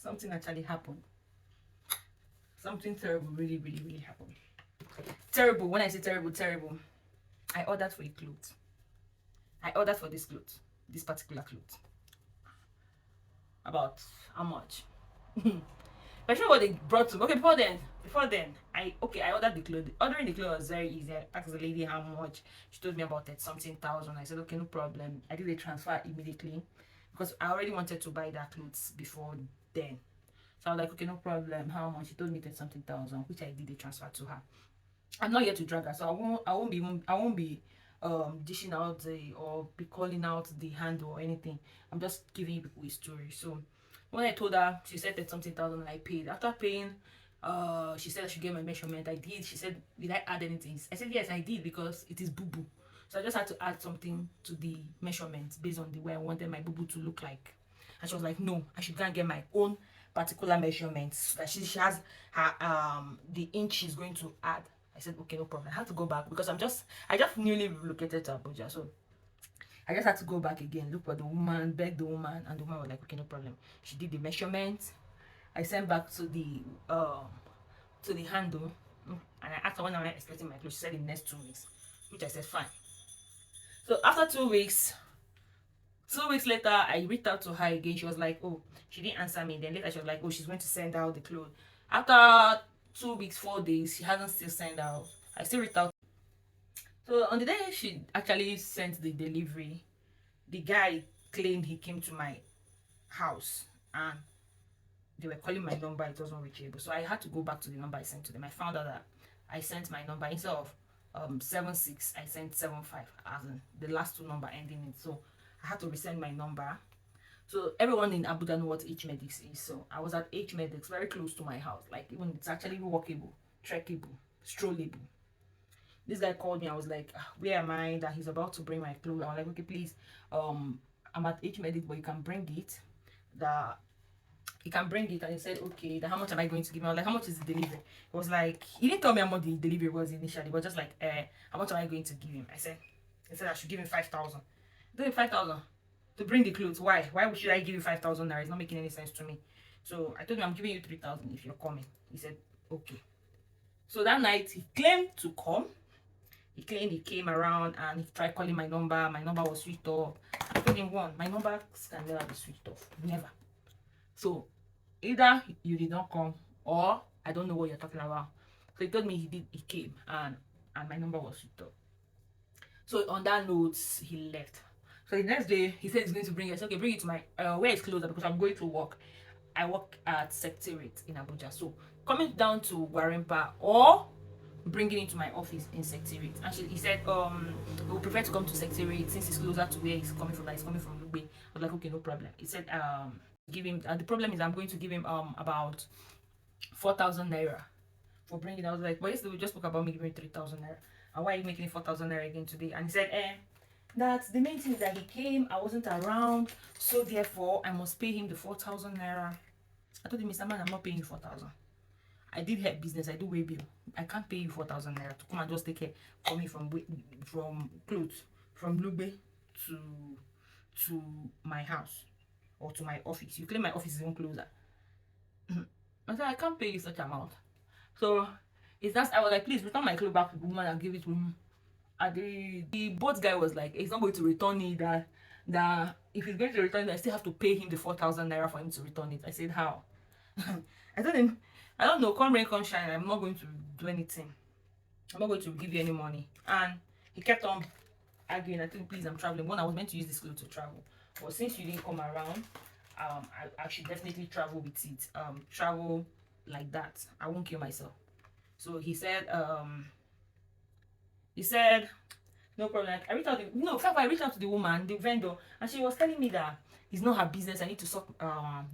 something actually happened. Something terrible really, really, really happened. Terrible. When I say terrible, terrible. I ordered for a clothes. I ordered for this clothes. This particular clothes. About how much? But sure what they brought to okay before then I ordered the clothes. Ordering the clothes was very easy. I asked the lady how much. She told me about it something thousand. I said okay, no problem. I did a transfer immediately because I already wanted to buy that clothes before then. So I was like, okay, no problem. How much? She told me that something thousand, which I did a transfer to her. I'm not here to drag her, so I won't be dishing out the or be calling out the handle or anything. I'm just giving you people a story. So when I told her, she said that something thousand and I paid. After paying, she said I should get my measurement. I did. She said, did I add anything? I said yes, I did because it is boo boo. So I just had to add something to the measurements based on the way I wanted my boo boo to look like. And she was like, no, I should go and get my own particular measurements so that she has her the inch she's going to add. I said, okay, no problem. I had to go back because I just newly relocated to Abuja. So I just had to go back again, look for the woman, beg the woman, and the woman was like, okay, no problem. She did the measurements. I sent back to the handle, and I asked her when am I expecting my clothes. She said in the next 2 weeks, which I said fine. So after 2 weeks, 2 weeks later, I reached out to her again. She was like, oh, she didn't answer me. Then later she was like, oh, she's going to send out the clothes. After 2 weeks, 4 days, she hasn't still sent out. I still reached out. So on the day she actually sent the delivery, the guy claimed he came to my house and they were calling my number. It wasn't reachable. So I had to go back to the number I sent to them. I found out that I sent my number instead of 76, I sent 75 as in the last two number ending it. So I had to resend my number. So everyone in Abuja know what H Medics is. So I was at H Medics, very close to my house. Like even it's actually walkable, trekkable, strollable. This guy called me. I was like, "Ah, where am I?" That he's about to bring my clothes. I was like, okay, please, I'm at H Medic, but you can bring it. That he can bring it, and he said, okay. Then how much am I going to give him? I was like, how much is the delivery? It was like he didn't tell me how much the delivery was initially, but just like, how much am I going to give him? He said I should give him 5,000. Give him 5,000 to bring the clothes. Why? Why should I give you 5,000 naira? It's not making any sense to me. So I told him I'm giving you 3,000 if you're coming. He said okay. So that night he claimed to come. He claimed he came around and he tried calling my number. My number was switched off. I told him one, my number can never be switched off. Never. So either you did not come or I don't know what you're talking about. So he told me he came and my number was switched off. So on that note, he left. So the next day he said he's going to bring it. I said, okay, bring it to my where it's closer because I'm going to work. I work at Secretariat in Abuja. So coming down to Gwarimpa or bringing it to my office in Secretariat. And he said, we would prefer to come to Secretariat since it's closer to where he's coming from. That he's coming from Lugbe. I was like, okay, no problem. He said, give him. The problem is I'm going to give him about 4,000 naira for bringing. I was like, well, yesterday we just spoke about me giving 3,000 naira. And why are you making it 4,000 naira again today? And he said, that the main thing is that he came, I wasn't around, so therefore I must pay him the 4,000 naira. I told him, Mr. Man, I'm not paying you 4,000. I did help business. I do way bill. I can't pay you 4,000 naira to come and just take care for me from clothes from Lugbe to my house or to my office. You claim my office is even closer. I said I can't pay you such amount. So it's just I was like, please return my clothes back to the woman and give it to him. And the boat guy was like, he's not going to return it. That if he's going to return it, I still have to pay him the 4,000 naira for him to return it. I said how? I told him, I don't know, come rain, come shine, I'm not going to do anything. I'm not going to give you any money. And he kept on arguing. I think, please, I'm traveling. One, I was meant to use this clothes to travel. But since you didn't come around, I should definitely travel with it. Travel like that. I won't kill myself. So he said, no problem. I reached out I reached out to the woman, the vendor, and she was telling me that it's not her business. I need to sort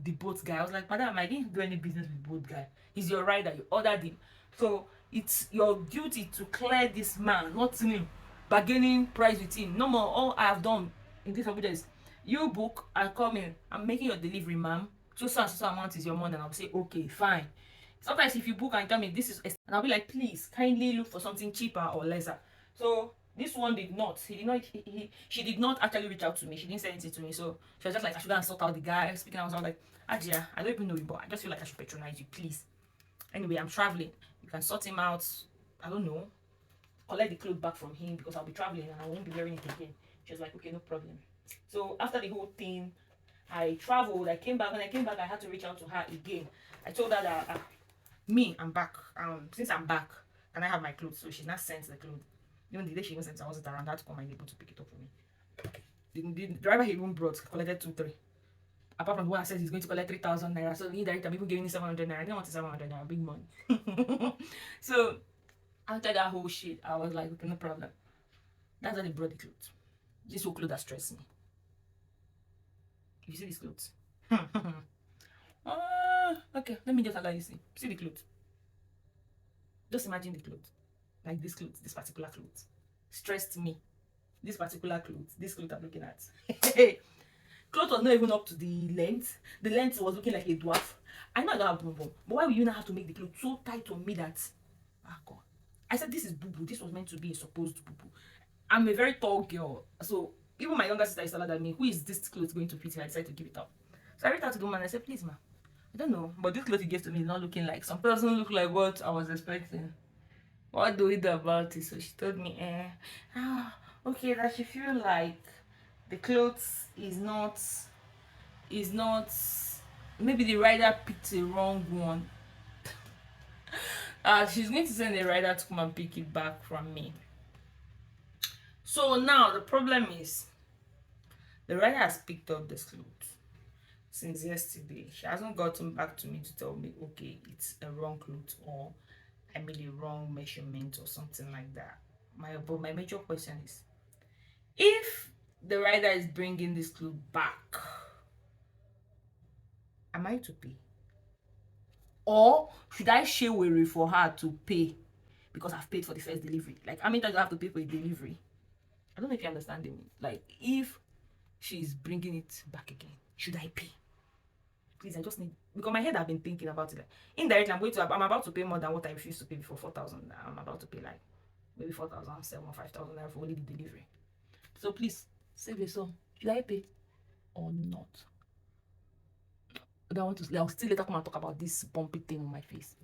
the boat guy. I was like, madam, I didn't do any business with boat guy. He's your rider. You ordered him. So it's your duty to clear this man, not me bargaining price with him. No more. All I have done in this Abuja is you book and call me. I'm making your delivery, ma'am. So amount is your money, and I'll say, okay, fine. Sometimes if you book and tell me this is, and I'll be like, please kindly look for something cheaper or lesser. So This one did not. He did not. She did not actually reach out to me. She didn't say anything to me. So she was just like, I should go and sort out the guy. Speaking, I was like, Ajia, I don't even know you, but I just feel like I should patronize you, please. Anyway, I'm traveling. You can sort him out. I don't know. Collect the clothes back from him because I'll be traveling and I won't be wearing it again. She was like, okay, no problem. So after the whole thing, I traveled. I came back. When I came back, I had to reach out to her again. I told her that I'm back. Since I'm back, and I have my clothes, so she's not sent the clothes. Even the day she even sent, I wasn't around. I had to call my neighbor to pick it up for me. The driver he even brought collected 2-3. Apart from the one I said he's going to collect 3,000 naira, so indirect I'm even giving me 700 naira. I didn't want 700 naira, big money. So after that whole shit, I was like, okay, no problem. That's why they brought the clothes. This whole clothes that stressed me. If you see these clothes, okay, let me just allow you see the clothes. Just imagine the clothes, like this clothes, this particular clothes, stressed me. This particular clothes, this clothes I'm looking at. Clothes was not even up to the length. The length was looking like a dwarf. I know I don't have boom boom, but why will you not have to make the clothes so tight on me that? Ah, God. I said this is boo boo. This was meant to be a supposed boo boo. I'm a very tall girl, so even my younger sister is taller than me. Who is this clothes going to fit? And I decided to give it up. So I reached out to the woman and I said, please, ma, I don't know, but this clothes you gave to me is not looking like. Some person look like what I was expecting. What do we do about it? So she told me, okay, that she feel like the clothes is not maybe the rider picked the wrong one. She's going to send the rider to come and pick it back from me. So now the problem is the rider has picked up this clothes since yesterday. She hasn't gotten back to me to tell me, okay, it's a wrong cloth or I made a wrong measurement or something like that. But my major question is, if the rider is bringing this cloth back, am I to pay? Or should I share worry for her to pay because I've paid for the first delivery? Like, how many times do I have to pay for a delivery? I don't know if you're understanding me. Like, if she's bringing it back again, should I pay? Please, I just need, because my head I've been thinking about it. Like, indirectly, I'm about to pay more than what I refused to pay before. 4,000. I'm about to pay like maybe 4,007 or 5,000 for only the delivery. So please save your soul. Should I pay or not? I don't want to. I'll still later come and talk about this bumpy thing on my face.